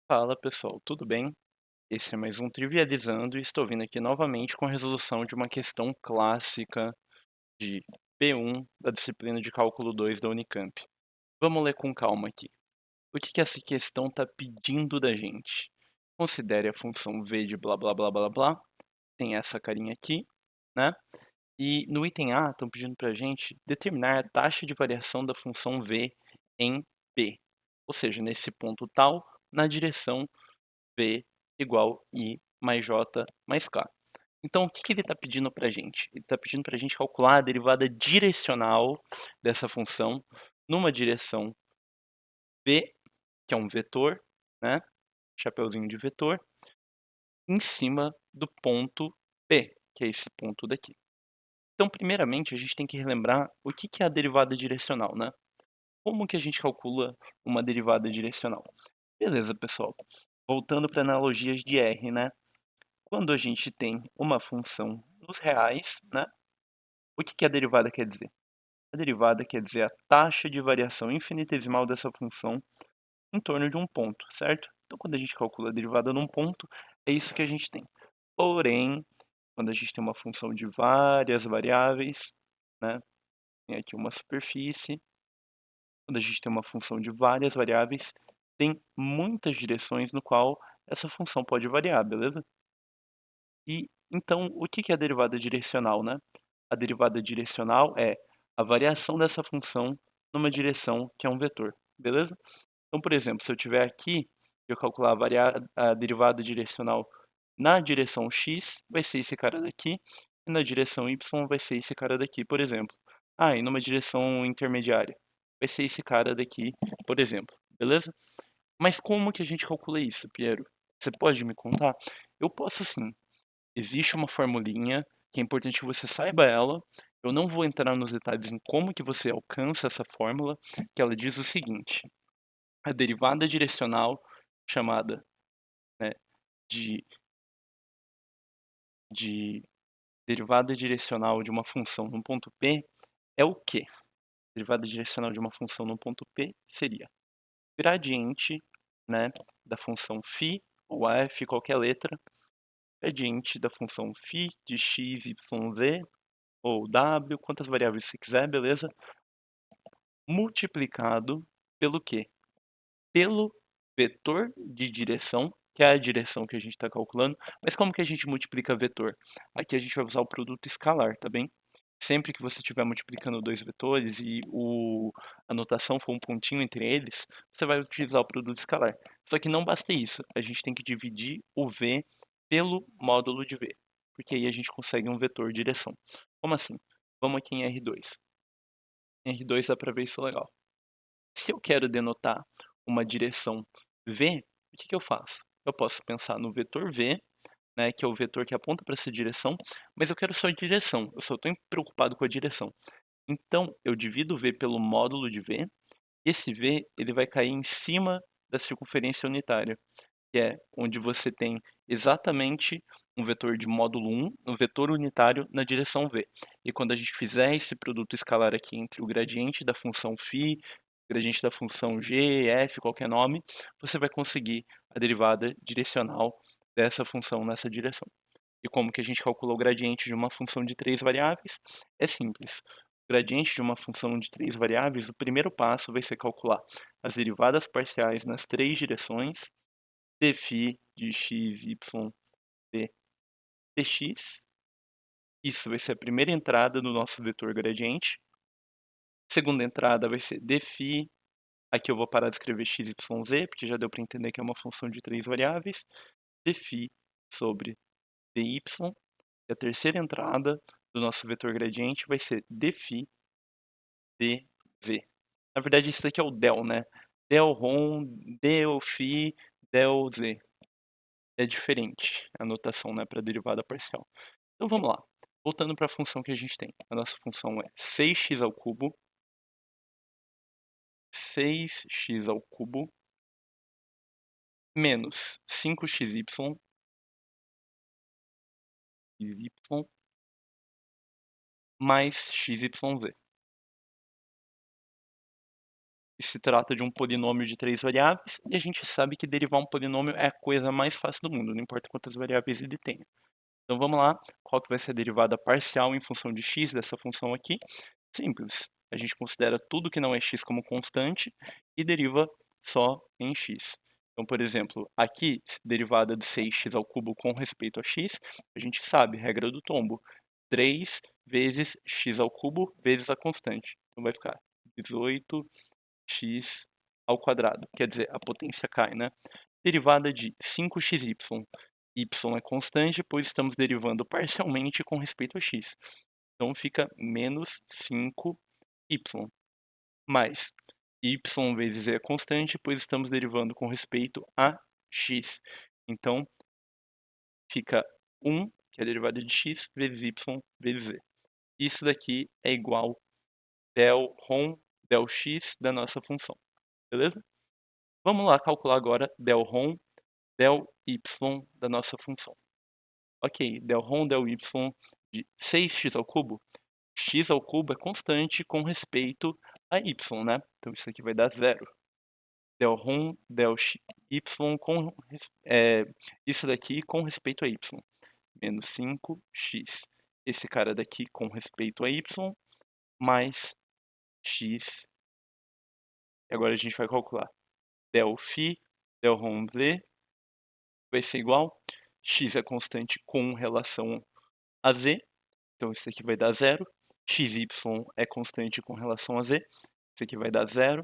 Fala pessoal, tudo bem? Esse é mais um Trivializando e estou vindo aqui novamente com a resolução de uma questão clássica de P1 da disciplina de Cálculo 2 da Unicamp. Vamos ler com calma aqui. O que essa questão está pedindo da gente? Considere a função v de blá blá blá blá blá, tem essa carinha aqui, né? E no item A estão pedindo para a gente determinar a taxa de variação da função v em P, ou seja, nesse ponto tal, na direção V igual I mais J mais K. Então, o que ele está pedindo para a gente? Ele está pedindo para a gente calcular a derivada direcional dessa função numa direção V, que é um vetor, né? Chapeuzinho de vetor, em cima do ponto P, que é esse ponto daqui. Então, primeiramente, a gente tem que relembrar o que é a derivada direcional, né? Como que a gente calcula uma derivada direcional? Beleza, pessoal. Voltando para analogias de R, né? Quando a gente tem uma função nos reais, né, o que a derivada quer dizer? A derivada quer dizer a taxa de variação infinitesimal dessa função em torno de um ponto, certo? Então, quando a gente calcula a derivada num ponto, é isso que a gente tem. Porém, quando a gente tem uma função de várias variáveis, né, tem aqui uma superfície, quando a gente tem uma função de várias variáveis, tem muitas direções no qual essa função pode variar, beleza? E então, o que é a derivada direcional, né? A derivada direcional é a variação dessa função numa direção que é um vetor, beleza? Então, por exemplo, se eu tiver aqui, eu calcular a derivada direcional na direção x, vai ser esse cara daqui, e na direção y vai ser esse cara daqui, por exemplo. Ah, e numa direção intermediária, vai ser esse cara daqui, por exemplo, beleza? Mas como que a gente calcula isso, Piero? Você pode me contar? Eu posso sim. Existe uma formulinha que é importante que você saiba ela. Eu não vou entrar nos detalhes em como que você alcança essa fórmula, que ela diz o seguinte: a derivada direcional chamada, né, de, de derivada direcional de uma função num ponto P é o quê? Derivada direcional de uma função num ponto P seria gradiente, né, da função φ ou f, qualquer letra, gradiente da função φ de x, y, z ou w, quantas variáveis você quiser, beleza? Multiplicado pelo quê? Pelo vetor de direção, que é a direção que a gente está calculando. Mas como que a gente multiplica vetor? Aqui a gente vai usar o produto escalar, tá bem? Sempre que você estiver multiplicando dois vetores e a notação for um pontinho entre eles, você vai utilizar o produto escalar. Só que não basta isso, a gente tem que dividir o v pelo módulo de v, porque aí a gente consegue um vetor direção. Como assim? Vamos aqui em R2. Em R2 dá para ver isso legal. Se eu quero denotar uma direção v, o que eu faço? Eu posso pensar no vetor v, né, que é o vetor que aponta para essa direção, mas eu quero só a direção, eu só estou preocupado com a direção. Então, eu divido v pelo módulo de v, e esse v ele vai cair em cima da circunferência unitária, que é onde você tem exatamente um vetor de módulo 1, um vetor unitário na direção v. E quando a gente fizer esse produto escalar aqui entre o gradiente da função φ, gradiente da função g, f, qualquer nome, você vai conseguir a derivada direcional dessa função nessa direção. E como que a gente calcula o gradiente de uma função de três variáveis? É simples. O gradiente de uma função de três variáveis, o primeiro passo vai ser calcular as derivadas parciais nas três direções, dφ de x, y, d dx. Isso vai ser a primeira entrada do nosso vetor gradiente. Segunda entrada vai ser dφ. Aqui eu vou parar de escrever x, y, z, porque já deu para entender que é uma função de três variáveis. dφ sobre dy. E a terceira entrada do nosso vetor gradiente vai ser dφ dz. Na verdade, isso aqui é o del, né? Del Rom, del φ, del z. É diferente a notação, né, para derivada parcial. Então vamos lá. Voltando para a função que a gente tem. A nossa função é 6x ao cubo, 6x ao cubo, menos 5xy, y, mais xyz. e se trata de um polinômio de 3 variáveis, e a gente sabe que derivar um polinômio é a coisa mais fácil do mundo, não importa quantas variáveis ele tenha. Então vamos lá, qual que vai ser a derivada parcial em função de x dessa função aqui? Simples, a gente considera tudo que não é x como constante e deriva só em x. Então, por exemplo, aqui, derivada de 6x ao cubo com respeito a x, a gente sabe, regra do tombo, 3 vezes x ao cubo vezes a constante. Então vai ficar 18x ao quadrado, quer dizer, a potência cai, né? Derivada de 5xy. Y é constante, pois estamos derivando parcialmente com respeito a x. Então fica menos 5y, mais y vezes z é constante, pois estamos derivando com respeito a x. Então fica 1, que é a derivada de x, vezes y vezes z. Isso daqui é igual del ρ del x da nossa função, beleza? Vamos lá calcular agora del ρ del y da nossa função. Ok, del ρ del y de 6x ao cubo. X ao cubo é constante com respeito a y, né? Então isso aqui vai dar zero. Del ρ del y com isso daqui com respeito a y, menos 5x. Esse cara daqui com respeito a y, mais x. E agora a gente vai calcular del φ, del ρ z, vai ser igual. X é constante com relação a z, então isso aqui vai dar zero. Xy é constante com relação a z, isso aqui vai dar zero.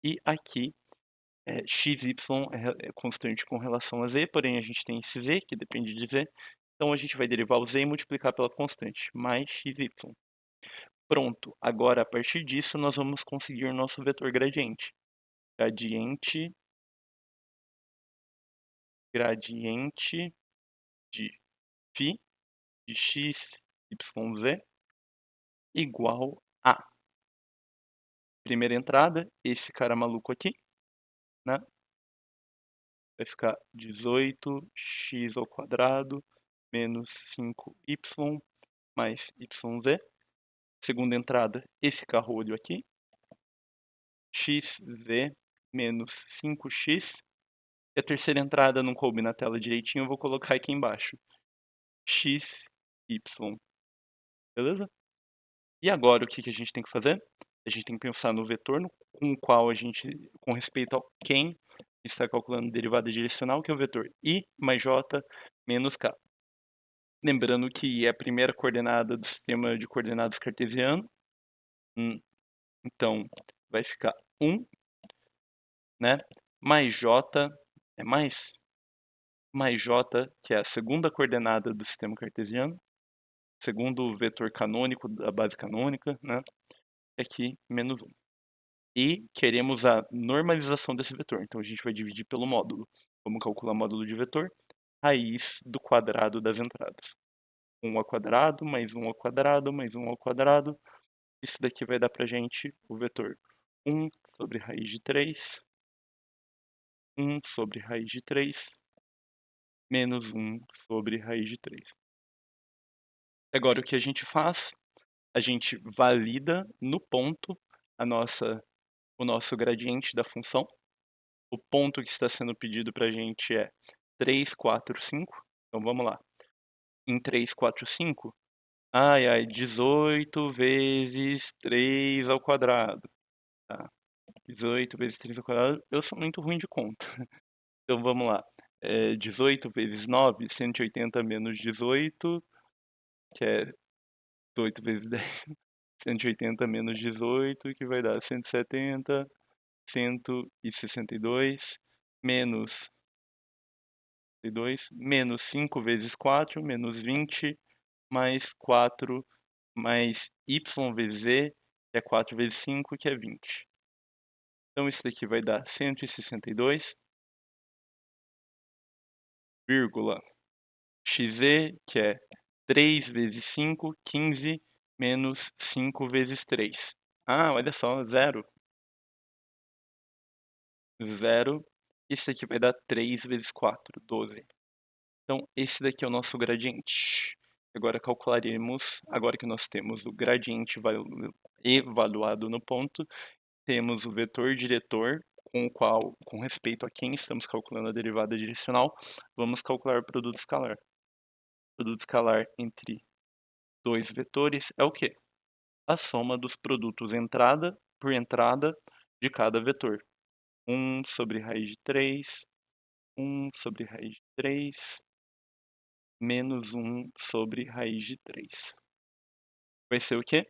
E aqui, xy é constante com relação a z, porém a gente tem esse z, que depende de z. Então a gente vai derivar o z e multiplicar pela constante, mais xy. Pronto, agora a partir disso nós vamos conseguir o nosso vetor gradiente. Gradiente de φ de x, y, z igual a primeira entrada, esse cara maluco aqui, né? Vai ficar 18x ao quadrado menos 5y mais yz. Segunda entrada, esse carrolho aqui, xz menos 5x. E a terceira entrada não coube na tela direitinho, eu vou colocar aqui embaixo. Xy, beleza? E agora o que a gente tem que fazer? A gente tem que pensar no vetor com o qual a gente, com respeito ao quem está calculando derivada direcional, que é o vetor i mais j menos k. Lembrando que é a primeira coordenada do sistema de coordenadas cartesiano. Então, vai ficar 1, né? Mais j, é mais j, que é a segunda coordenada do sistema cartesiano, segundo vetor canônico da base canônica, né? Aqui, menos 1. E queremos a normalização desse vetor, então a gente vai dividir pelo módulo. Vamos calcular módulo de vetor, raiz do quadrado das entradas. 1 ao quadrado, mais 1 ao quadrado, mais 1 ao quadrado. Isso daqui vai dar pra gente o vetor 1 sobre raiz de 3, 1 sobre raiz de 3, menos 1 sobre raiz de 3. Agora o que a gente faz? A gente valida no ponto o nosso gradiente da função. O ponto que está sendo pedido para a gente é 3, 4, 5. Então vamos lá. Em 3, 4, 5, 18 vezes 3 ao quadrado. Tá. 18 vezes 3 ao quadrado. Eu sou muito ruim de conta. Então vamos lá. 18 vezes 9, 180 menos 18, que é 18 vezes 10. 180 menos 18, que vai dar 170, 162, menos 2, menos 5 vezes 4, menos 20, mais 4, mais y vezes z, que é 4 vezes 5, que é 20. Então isso daqui vai dar 162, vírgula, xz, que é 3 vezes 5, 15, menos 5 vezes 3. Ah, olha só, zero. Zero. Isso aqui vai dar 3 vezes 4, 12. Então, esse daqui é o nosso gradiente. Agora calcularemos, agora que nós temos o gradiente evaluado no ponto, temos o vetor diretor, com o qual, com respeito a quem estamos calculando a derivada direcional, vamos calcular o produto escalar. O produto escalar entre dois vetores é o quê? A soma dos produtos entrada por entrada de cada vetor. 1 sobre raiz de 3, 1 sobre raiz de 3, menos 1 sobre raiz de 3. Vai ser o quê?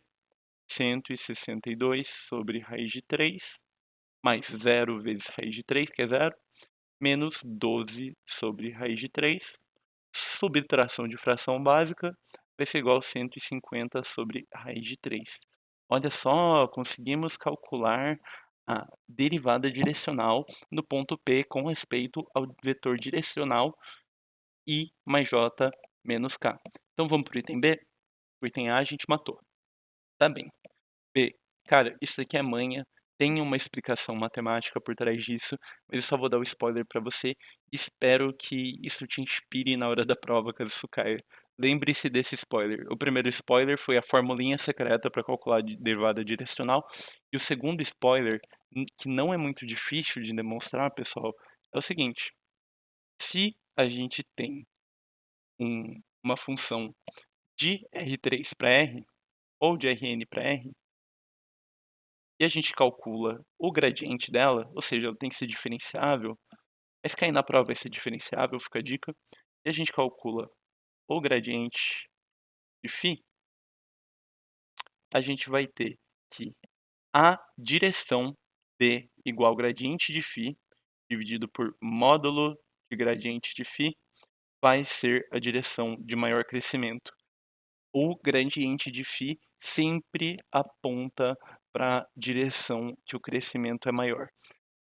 162 sobre raiz de 3, mais 0 vezes raiz de 3, que é 0, menos 12 sobre raiz de 3. Subtração de fração básica vai ser igual a 150 sobre raiz de 3. Olha só, conseguimos calcular a derivada direcional no ponto P com respeito ao vetor direcional I mais J menos K. Então vamos para o item B? O item A a gente matou. Tá bem. B, cara, isso aqui é manha, tem uma explicação matemática por trás disso, mas eu só vou dar o spoiler para você. Espero que isso te inspire na hora da prova, caso isso caia. Lembre-se desse spoiler. O primeiro spoiler foi a formulinha secreta para calcular a derivada direcional, e o segundo spoiler, que não é muito difícil de demonstrar, pessoal, é o seguinte: se a gente tem uma função de R3 para R, ou de Rn para R, e a gente calcula o gradiente dela, ou seja, ela tem que ser diferenciável, mas cair na prova vai ser diferenciável, fica a dica, e a gente calcula o gradiente de φ, a gente vai ter que a direção d igual gradiente de φ, dividido por módulo de gradiente de φ, vai ser a direção de maior crescimento. O gradiente de φ sempre aponta para a direção que o crescimento é maior.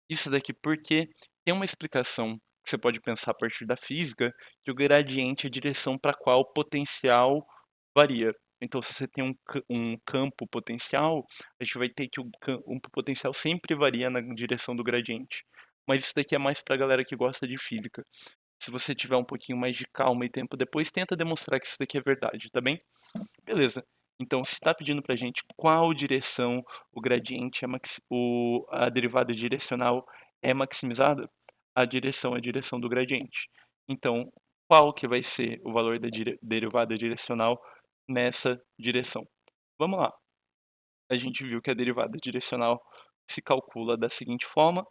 Isso daqui porque tem uma explicação que você pode pensar a partir da física, que o gradiente é a direção para a qual o potencial varia. Então, se você tem um campo potencial, a gente vai ter que o potencial sempre varia na direção do gradiente. Mas isso daqui é mais para a galera que gosta de física. Se você tiver um pouquinho mais de calma e tempo depois, tenta demonstrar que isso daqui é verdade, tá bem? Beleza. Então, se está pedindo para a gente qual direção o gradiente a derivada direcional é maximizada, a direção é a direção do gradiente. Então, qual que vai ser o valor da derivada direcional nessa direção? Vamos lá. A gente viu que a derivada direcional se calcula da seguinte forma.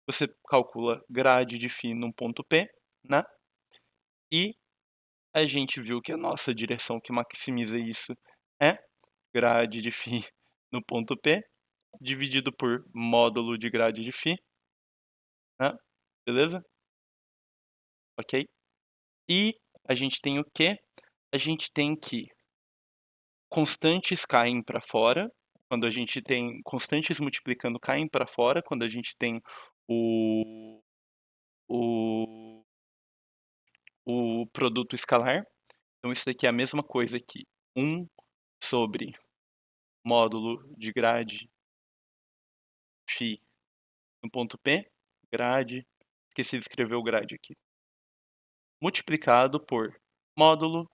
Você calcula grade de φ num ponto P, né? E a gente viu que a nossa direção que maximiza isso é grade de φ no ponto P, dividido por módulo de grade de φ, né? Beleza? Ok? E a gente tem o quê? A gente tem que constantes caem para fora, quando a gente tem constantes multiplicando caem para fora, quando a gente tem o, o, o produto escalar. Então isso daqui é a mesma coisa que 1 sobre módulo de grade φ no ponto P, grade, esqueci de escrever o grade aqui, multiplicado por módulo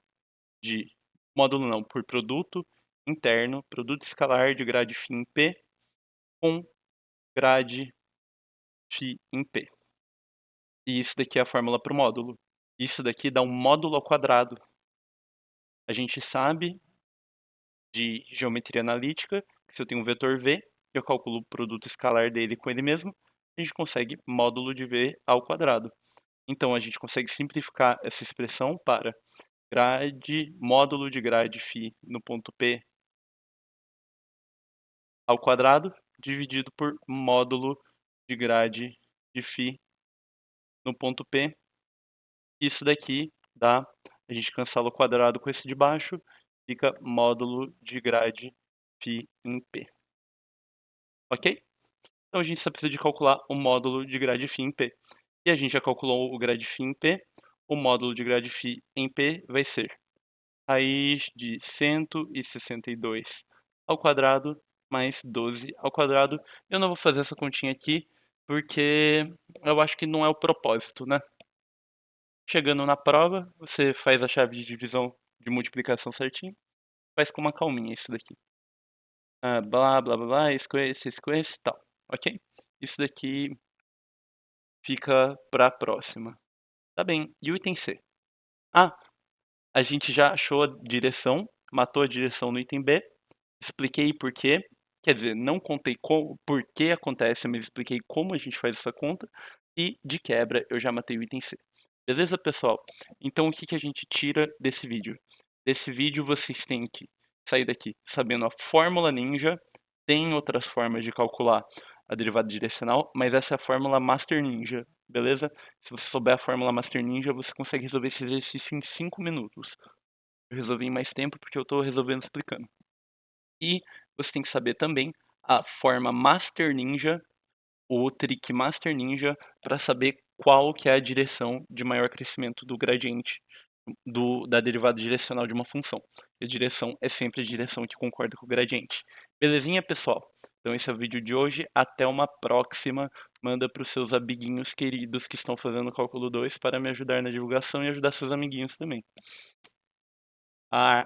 módulo não, por produto interno, produto escalar de grade φ em P, com grade φ em P. E isso daqui é a fórmula para o módulo. Isso daqui dá um módulo ao quadrado. A gente sabe de geometria analítica que se eu tenho um vetor V, eu calculo o produto escalar dele com ele mesmo, a gente consegue módulo de V ao quadrado. Então, a gente consegue simplificar essa expressão para grade, módulo de grade φ no ponto P ao quadrado, dividido por módulo de grade de φ no ponto P. Isso daqui dá, a gente cancela o quadrado com esse de baixo, fica módulo de grade φ em P. Ok? Então, a gente só precisa de calcular o módulo de grade φ em P. E a gente já calculou o grade φ em P, o módulo de grade φ em P vai ser raiz de 162 ao quadrado mais 12 ao quadrado. Eu não vou fazer essa continha aqui, porque eu acho que não é o propósito, né? Chegando na prova, você faz a chave de divisão de multiplicação certinho, faz com uma calminha isso daqui. blá, blá, blá, blá, esse com esse e tal, ok? Isso daqui fica pra próxima. Tá bem, e o item C? Ah, a gente já achou a direção, matou a direção no item B, expliquei por quê, quer dizer, não contei por que acontece, mas expliquei como a gente faz essa conta, e de quebra eu já matei o item C. Beleza, pessoal? Então o que que a gente tira desse vídeo? Desse vídeo vocês têm que sair daqui sabendo a fórmula ninja, tem outras formas de calcular a derivada direcional, mas essa é a fórmula Master Ninja, beleza? Se você souber a fórmula Master Ninja, você consegue resolver esse exercício em 5 minutos. Eu resolvi em mais tempo porque eu estou resolvendo explicando. E você tem que saber também a forma Master Ninja, o trick Master Ninja, para saber qual que é a direção de maior crescimento do gradiente da derivada direcional de uma função. E a direção é sempre a direção que concorda com o gradiente. Belezinha, pessoal? Então esse é o vídeo de hoje. Até uma próxima. Manda para os seus amiguinhos queridos que estão fazendo cálculo 2 para me ajudar na divulgação e ajudar seus amiguinhos também. Ah,